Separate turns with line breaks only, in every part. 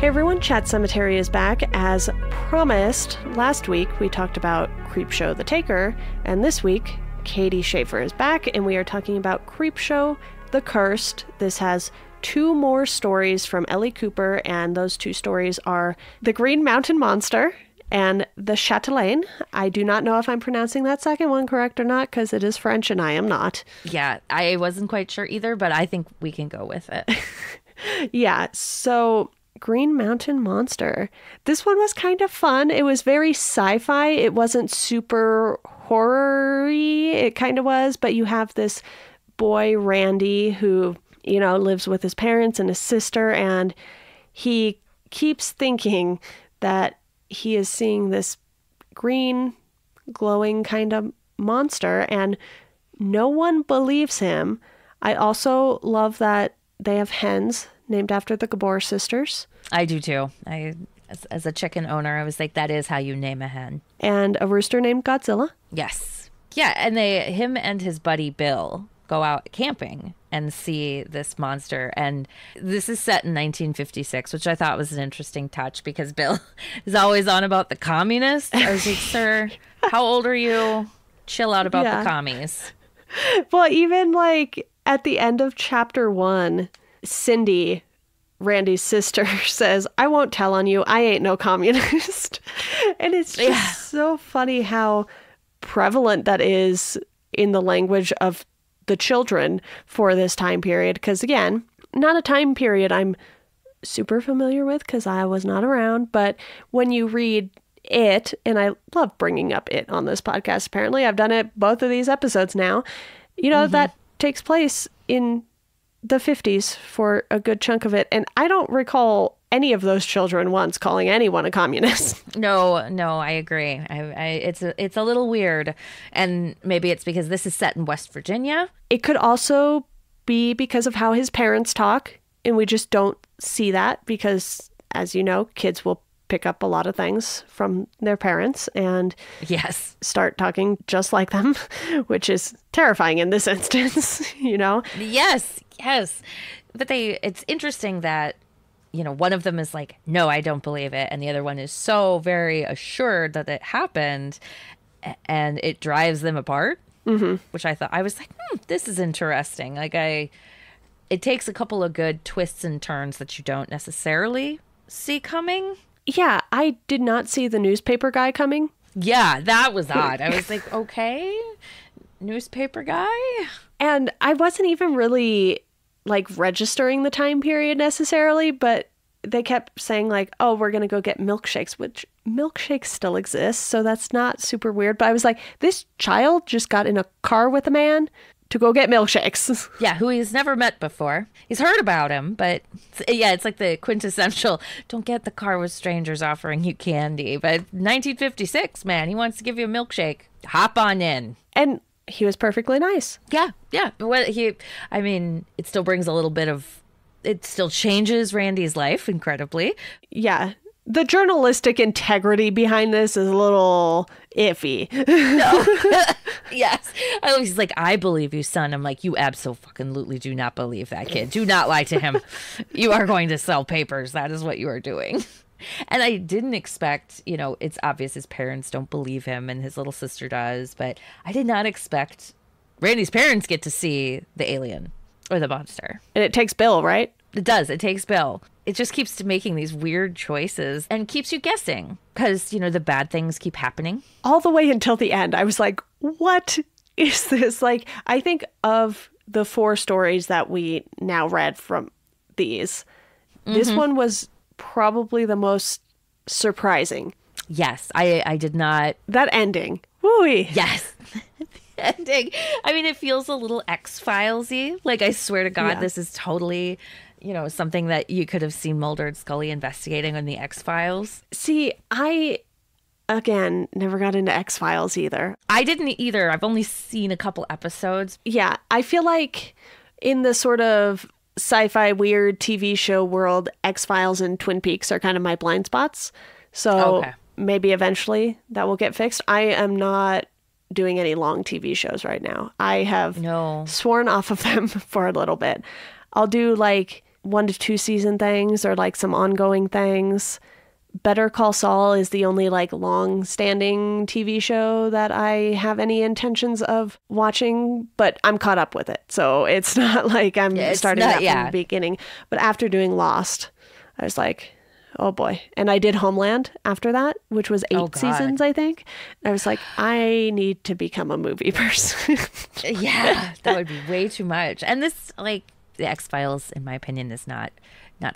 Hey everyone, Chat Sematary is back. As promised, last week we talked about Creepshow the Taker, and this week Katie Schaefer is back, and we are talking about Creepshow the Cursed. This has 2 more stories from Ellie Cooper, and those 2 stories are The Green Mountain Monster and The Chatelaine. I do not know if I'm pronouncing that second one correct or not, because it is French and I am not.
Yeah, I wasn't quite sure either, but I think we can go with it.
Yeah, so Green Mountain Monster. This one was kind of fun. It was very sci-fi. It wasn't super horror-y. It kind of was, but you have this boy, Randy, who, lives with his parents and his sister, and he keeps thinking that he is seeing this green, glowing kind of monster, and no one believes him. I also love that they have hens named after the Gabor sisters.
I do too. As a chicken owner, I was like, that is how you name a hen.
And a rooster named Godzilla.
Yes. Yeah, and him and his buddy Bill go out camping and see this monster. And this is set in 1956, which I thought was an interesting touch because Bill is always on about the communists. I was like, sir, how old are you? Chill out about the commies.
Well, even at the end of chapter 1, Cindy, Randy's sister, says, I won't tell on you. I ain't no communist. And it's just so funny how prevalent that is in the language of the children for this time period. Because again, not a time period I'm super familiar with because I was not around. But when you read It, and I love bringing up It on this podcast, apparently I've done it both of these episodes now, that takes place in the 50s for a good chunk of it. And I don't recall any of those children once calling anyone a communist.
No, I agree. It's a little weird. And maybe it's because this is set in West Virginia.
It could also be because of how his parents talk. And we just don't see that because, as you know, kids will pick up a lot of things from their parents and start talking just like them, which is terrifying in this instance,
Yes. But it's interesting that, one of them is like, no, I don't believe it. And the other one is so very assured that it happened, and it drives them apart, which I was like, this is interesting. It takes a couple of good twists and turns that you don't necessarily see coming.
Yeah, I did not see the newspaper guy coming.
Yeah, that was odd. I was like, okay, newspaper guy.
And I wasn't even really registering the time period necessarily, but they kept saying oh, we're going to go get milkshakes, which milkshakes still exist. So that's not super weird. But I was like, this child just got in a car with a man to go get milkshakes.
Yeah, who he's never met before. He's heard about him, but it's like the quintessential, don't get the car with strangers offering you candy. But 1956, man, he wants to give you a milkshake. Hop on in.
And he was perfectly nice.
Yeah. It still brings a little bit of, it still changes Randy's life incredibly.
Yeah. The journalistic integrity behind this is a little iffy.
No. Yes. He's like, I believe you, son. I'm like, you absolutely do not believe that kid. Do not lie to him. You are going to sell papers. That is what you are doing. And I didn't expect, it's obvious his parents don't believe him and his little sister does, but I did not expect Randy's parents get to see the alien or the monster.
And it takes Bill, right?
It does. It takes Bill. It just keeps making these weird choices and keeps you guessing because, the bad things keep happening. All
the way until the end. I was like, what is this? I think of the 4 stories that we now read from these, this one was probably the most surprising.
Yes, I did not.
That ending. Woo-wee.
Yes. Ending. It feels a little X-Files-y. I swear to God, This is totally, something that you could have seen Mulder and Scully investigating on the X-Files.
See, I, again, never got into X-Files either.
I didn't either. I've only seen a couple episodes.
Yeah, I feel like in the sort of sci-fi weird TV show world, X-Files and Twin Peaks are kind of my blind spots. So maybe eventually that will get fixed. I am not doing any long TV shows right now. I have sworn off of them for a little bit. I'll do 1 to 2 season things or like some ongoing things. Better Call Saul is the only like long-standing TV show that I have any intentions of watching, but I'm caught up with it. So it's not like I'm starting that from the beginning. But after doing Lost, I was like, oh boy. And I did Homeland after that, which was 8 seasons, I think. I was like, I need to become a movie person.
Yeah, that would be way too much. And this, like, the X-Files, in my opinion, is not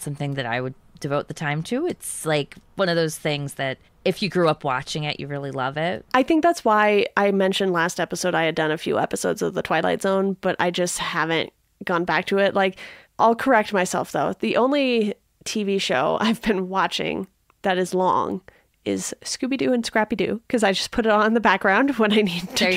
something that I would devote the time to. It's like one of those things that if you grew up watching it, you really love it.
I think that's why I mentioned last episode I had done a few episodes of The Twilight Zone, but I just haven't gone back to it. Like, I'll correct myself though. The only TV show I've been watching that is long is Scooby-Doo and Scrappy-Doo, because I just put it on in the background when I need to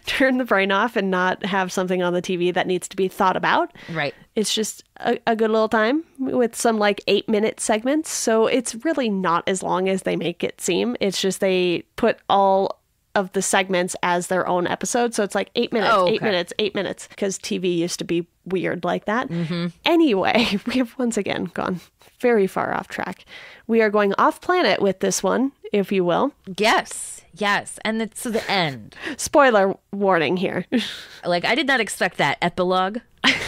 turn the brain off and not have something on the TV that needs to be thought about.
Right.
It's just a good little time with some like 8-minute segments. So it's really not as long as they make it seem. It's just they put all of the segments as their own episode. So it's like 8 minutes, 8 minutes, 8 minutes, because TV used to be weird like that. Mm-hmm. Anyway, we have once again gone very far off track. We are going off planet with this one, if you will.
Yes. And it's to the end.
Spoiler warning here.
Like, I did not expect that epilogue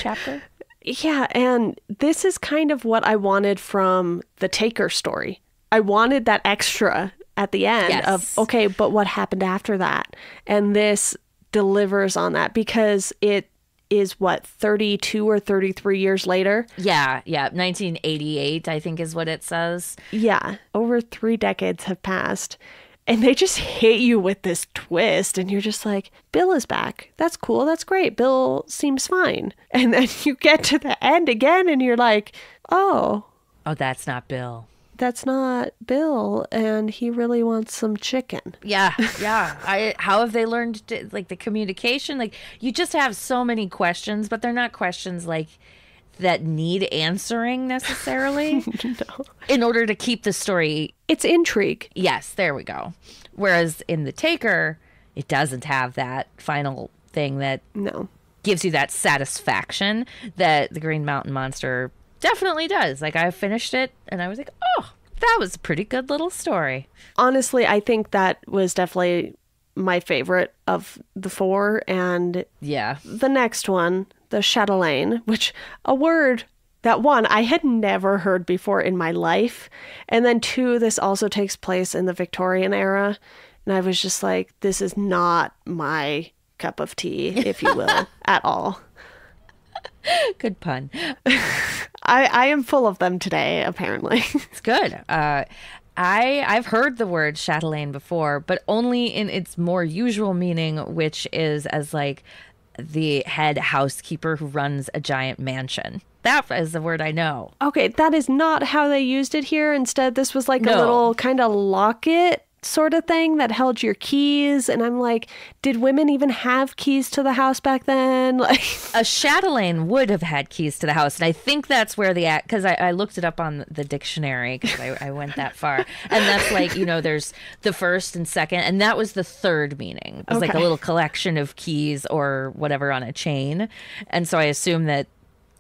chapter.
Yeah, and this is kind of what I wanted from the Taker story. I wanted that extra at the end of, okay, but what happened after that? And this delivers on that because it is what, 32 or 33 years later?
Yeah. 1988, I think is what it says.
Yeah. Over 3 decades have passed. And they just hit you with this twist. And you're just like, Bill is back. That's cool. That's great. Bill seems fine. And then you get to the end again and you're like, oh,
that's not Bill.
That's not Bill, and he really wants some chicken.
Yeah. How have they learned like the communication? Like, you just have so many questions, but they're not questions like that need answering necessarily. No. In order to keep the story.
It's intrigue.
Yes, there we go. Whereas in The Taker, it doesn't have that final thing that gives you that satisfaction that the Green Mountain Monster definitely does. Like, I finished it and I was like, oh, that was a pretty good little story.
Honestly, I think that was definitely my favorite of the 4. And the next one, the Chatelaine, which a word that 1, I had never heard before in my life. And then 2, this also takes place in the Victorian era. And I was just like, this is not my cup of tea, if you will, at all.
Good pun.
I am full of them today, apparently.
It's good. I've heard the word Chatelaine before, but only in its more usual meaning, which is as like the head housekeeper who runs a giant mansion. That is the word I know.
Okay, that is not how they used it here. Instead, this was like a little kind of locket sort of thing that held your keys. And I'm like, did women even have keys to the house back then? Like,
a chatelaine would have had keys to the house. And I think that's where because I looked it up on the dictionary because I went that far. And that's like, there's the first and second. And that was the third meaning. It was like a little collection of keys or whatever on a chain. And so I assume that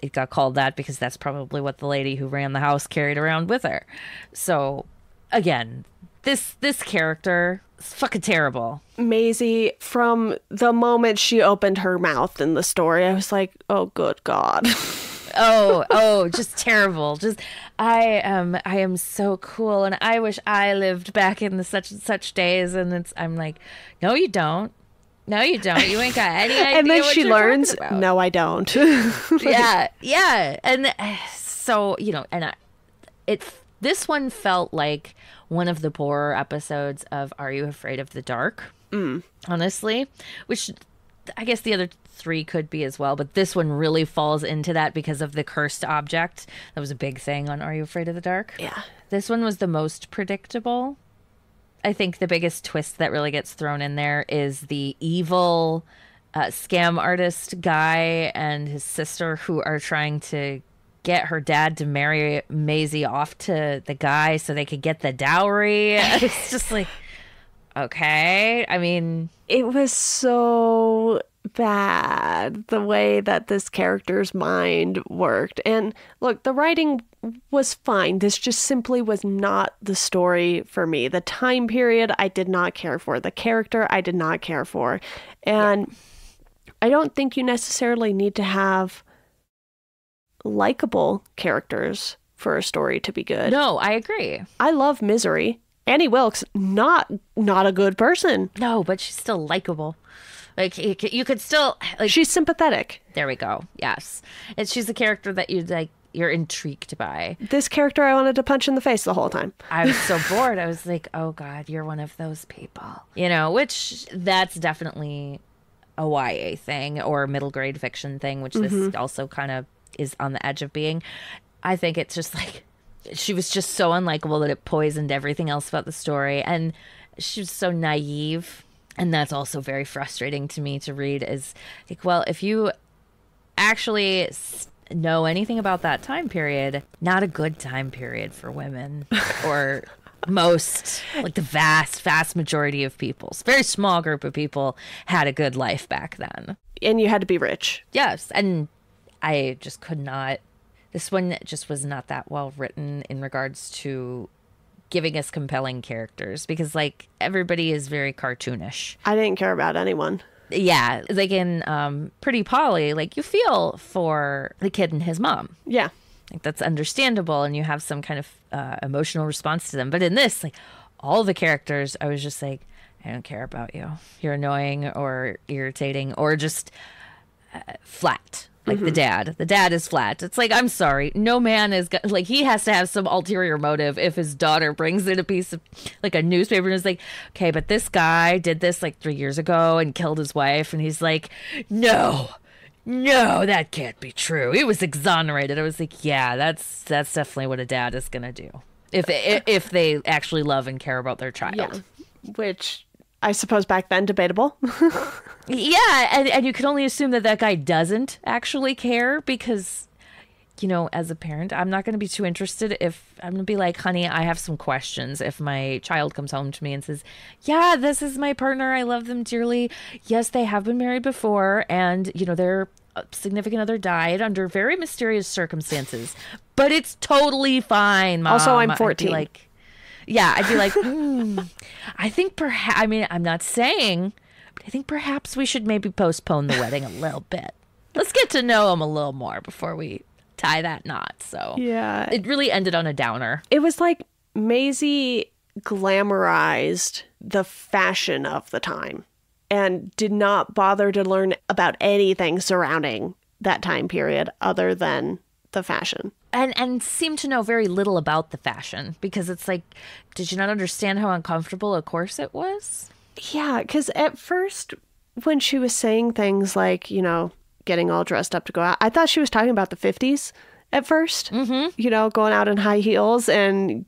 it got called that because that's probably what the lady who ran the house carried around with her. So again, this character is fucking terrible.
Maisie, from the moment she opened her mouth in the story, I was like, oh, good God.
Just terrible. Just I am so cool, and I wish I lived back in the such and such days. And I'm like, no, you don't. No, you don't. You ain't got any idea.
And then
what
she
you're
learns, no, I don't.
Yeah. And so, this one felt like one of the poorer episodes of Are You Afraid of the Dark? Honestly, which I guess the other 3 could be as well, but this one really falls into that because of the cursed object. That was a big thing on Are You Afraid of the Dark?
Yeah.
This one was the most predictable. I think the biggest twist that really gets thrown in there is the evil scam artist guy and his sister who are trying to get her dad to marry Maisie off to the guy so they could get the dowry. It's just like, okay. I mean,
it was so bad, the way that this character's mind worked. And look, the writing was fine. This just simply was not the story for me. The time period I did not care for. The character I did not care for. And I don't think you necessarily need to have likable characters for a story to be good.
No, I agree.
I love Misery. Annie Wilkes, not a good person.
No, but she's still likable. Like, you could still... like,
she's sympathetic.
there we go. Yes. She's a character that you're intrigued by.
This character I wanted to punch in the face the whole time.
I was so bored. I was like, oh, God, you're one of those people. You know, which that's definitely a YA thing or middle grade fiction thing, which this also kind of is on the edge of being. I think it's just like... she was just so unlikable that it poisoned everything else about the story. And she was so naive. And that's also very frustrating to me to read is like, well, if you actually know anything about that time period, not a good time period for women or most, like the vast majority of people, very small group of people had a good life back then.
And you had to be rich.
Yes. And I just could not. This one just was not that well written in regards to giving us compelling characters because, like, everybody is very cartoonish.
I didn't care about anyone.
Yeah. Like in Pretty Polly, like, you feel for the kid and his mom.
Yeah.
Like, that's understandable and you have some kind of emotional response to them. But in this, like, all the characters, I was just like, I don't care about you. You're annoying or irritating or just flat. Like the dad is flat. It's like, I'm sorry. No man is like, he has to have some ulterior motive if his daughter brings in a piece of like a newspaper and is like, okay, but this guy did this like 3 years ago and killed his wife. And he's like, no, that can't be true. He was exonerated. I was like, yeah, that's definitely what a dad is going to do. If they actually love and care about their child.
Yeah. Which I suppose back then debatable.
Yeah, and you can only assume that guy doesn't actually care because, you know, as a parent, I'm not going to be too interested if I'm going to be like, honey, I have some questions. If my child comes home to me and says, yeah, this is my partner. I love them dearly. Yes, they have been married before. And, you know, their significant other died under very mysterious circumstances. But it's totally fine, Mom.
Also, I'm 14.
I'd be like, I think perhaps, I mean, I'm not saying... I think perhaps we should maybe postpone the wedding a little bit. Let's get to know him a little more before we tie that knot. So
yeah,
it really ended on a downer.
It was like Maisie glamorized the fashion of the time and did not bother to learn about anything surrounding that time period other than the fashion.
And seemed to know very little about the fashion because it's like, did you not understand how uncomfortable a corset was?
Yeah, because at first, when she was saying things like, you know, getting all dressed up to go out, I thought she was talking about the 50s at first. Mm-hmm. You know, going out in high heels and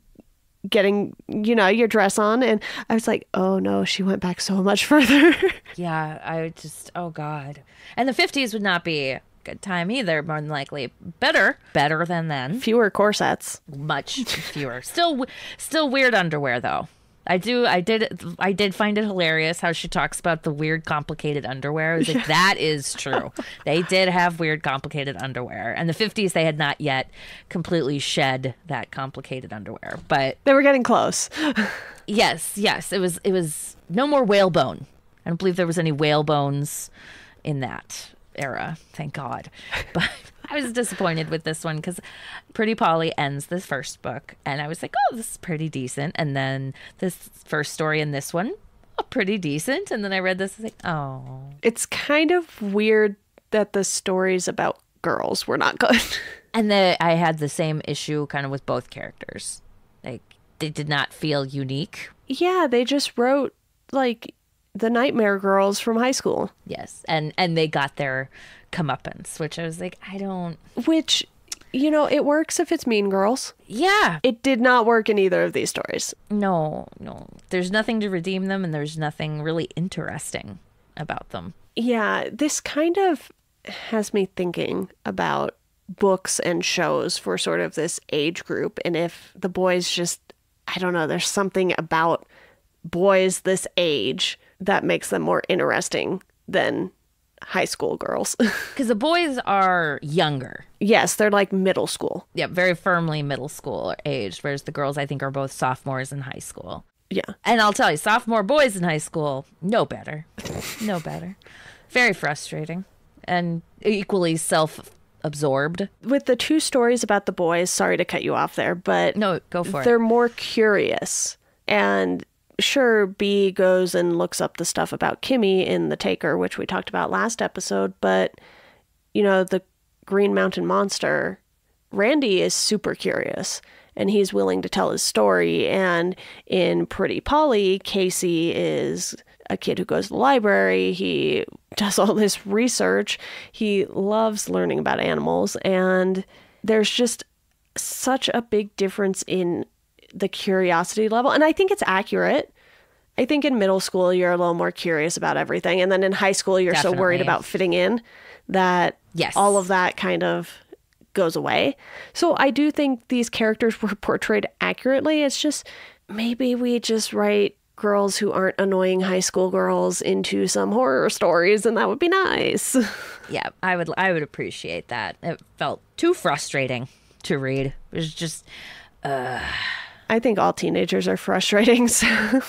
getting, you know, your dress on. And I was like, oh no, she went back so much further.
Yeah, I just, oh God. And the 50s would not be a good time either, more than likely. Better than then.
Fewer corsets.
Much fewer. Still weird underwear, though. I did find it hilarious how she talks about the weird, complicated underwear. I was like, that is true. They did have weird, complicated underwear. And the 50s, they had not yet completely shed that complicated underwear. But
they were getting close.
Yes. It was no more whalebone. I don't believe there was any whalebones in that era. Thank God. But I was disappointed with this one because Pretty Polly ends the first book and I was like, oh, this is pretty decent. And then this first story in this one, oh, pretty decent. And then I read this and I was like, oh.
It's kind of weird that the stories about girls were not good.
And I had the same issue kind of with both characters. Like, they did not feel unique.
Yeah, they just wrote like the Nightmare Girls from high school.
Yes, and they got their comeuppance, which I was like, I don't...
Which, you know, it works if it's Mean Girls.
Yeah.
It did not work in either of these stories.
No. There's nothing to redeem them, and there's nothing really interesting about them.
Yeah, this kind of has me thinking about books and shows for sort of this age group, and if the boys just, I don't know, there's something about boys this age that makes them more interesting than high school girls.
Because the boys are younger.
Yes, they're like middle school.
Yeah, very firmly middle school aged, whereas the girls, I think, are both sophomores in high school.
Yeah.
And I'll tell you, sophomore boys in high school, no better. No better. Very frustrating and equally self-absorbed.
With the 2 stories about the boys, sorry to cut you off there, but
No, go for it.
they're more curious. And sure, B goes and looks up the stuff about Kimmy in The Taker, which we talked about last episode, but, you know, the Green Mountain Monster, Randy is super curious. And he's willing to tell his story. And in Pretty Polly, Casey is a kid who goes to the library. He does all this research. He loves learning about animals. And there's just such a big difference in the curiosity level. And I think it's accurate. I think in middle school, you're a little more curious about everything. And then in high school, you're so worried about fitting in that all of that kind of goes away. So I do think these characters were portrayed accurately. It's just maybe we just write girls who aren't annoying high school girls into some horror stories, and that would be nice.
Yeah, I would appreciate that. It felt too frustrating to read. It was just
I think all teenagers are frustrating. So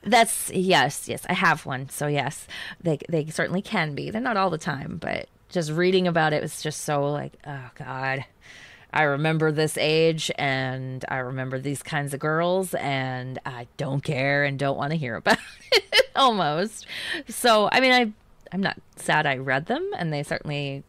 that's yes, I have one. So yes, they certainly can be. They're not all the time, but just reading about it was just so like, oh God, I remember this age and I remember these kinds of girls and I don't care and don't want to hear about it almost. So, I mean, I'm not sad I read them, and they certainly,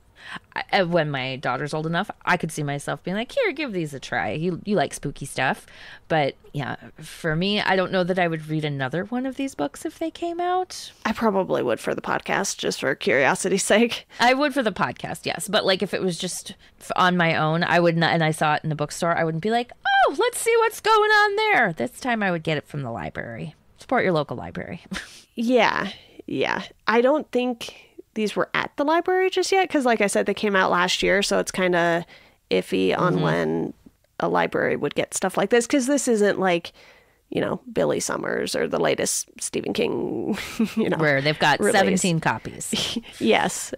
when my daughter's old enough, I could see myself being like, here, give these a try. You like spooky stuff. But yeah, for me, I don't know that I would read another one of these books if they came out.
I probably would for the podcast, just for curiosity's sake.
I would for the podcast, yes. But like if it was just on my own, I would not, and I saw it in the bookstore, I wouldn't be like, oh, let's see what's going on there. This time I would get it from the library. Support your local library.
Yeah. I don't think these were at the library just yet, because like I said, they came out last year, so it's kind of iffy on when a library would get stuff like this, because this isn't like, you know, Billy Summers or the latest Stephen King, you know,
where they've got
release.
17 copies.
Yes.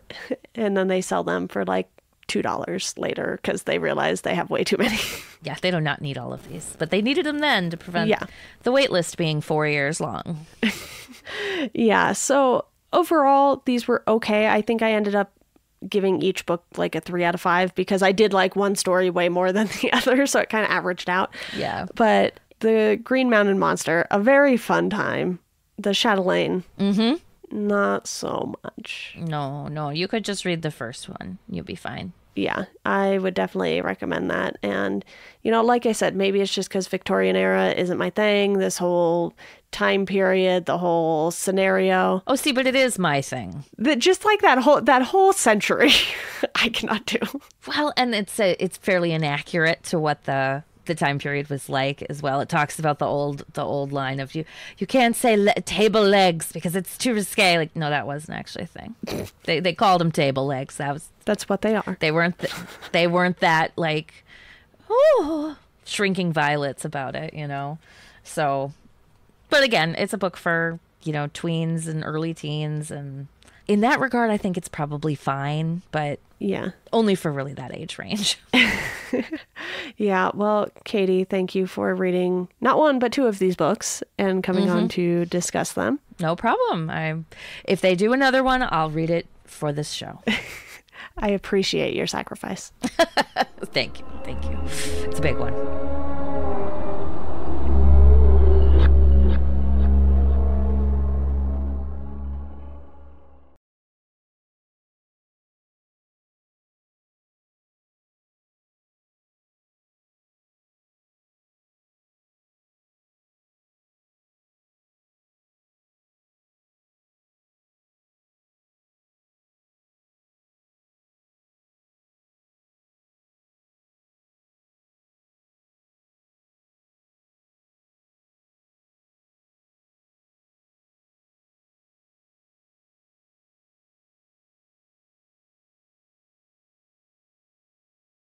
And then they sell them for like $2 later because they realize they have way too many.
Yeah, they do not need all of these, but they needed them then to prevent the wait list being 4 years long.
Yeah, so overall, these were okay. I think I ended up giving each book like a 3 out of 5 because I did like one story way more than the other, so it kind of averaged out.
Yeah.
But the Green Mountain Monster, a very fun time. The Chatelaine, not so much.
No, you could just read the first one. You'll be fine.
Yeah, I would definitely recommend that. And, you know, like I said, maybe it's just because Victorian era isn't my thing. This whole time period, the whole scenario.
Oh, see, but it is my thing.
Just like that whole century, I cannot do.
Well, and it's fairly inaccurate to what the time period was like as well. It talks about the old line of you can't say table legs because it's too risque. Like, no, that wasn't actually a thing. They called them table legs.
That's what they are.
They weren't that like shrinking violets about it, you know. So, but again, it's a book for, you know, tweens and early teens, and in that regard, I think it's probably fine, but
yeah,
only for really that age range.
Yeah, well, Katie, thank you for reading not one but 2 of these books and coming on to discuss them.
No problem. If they do another one, I'll read it for this show.
I appreciate your sacrifice.
Thank you. It's a big one.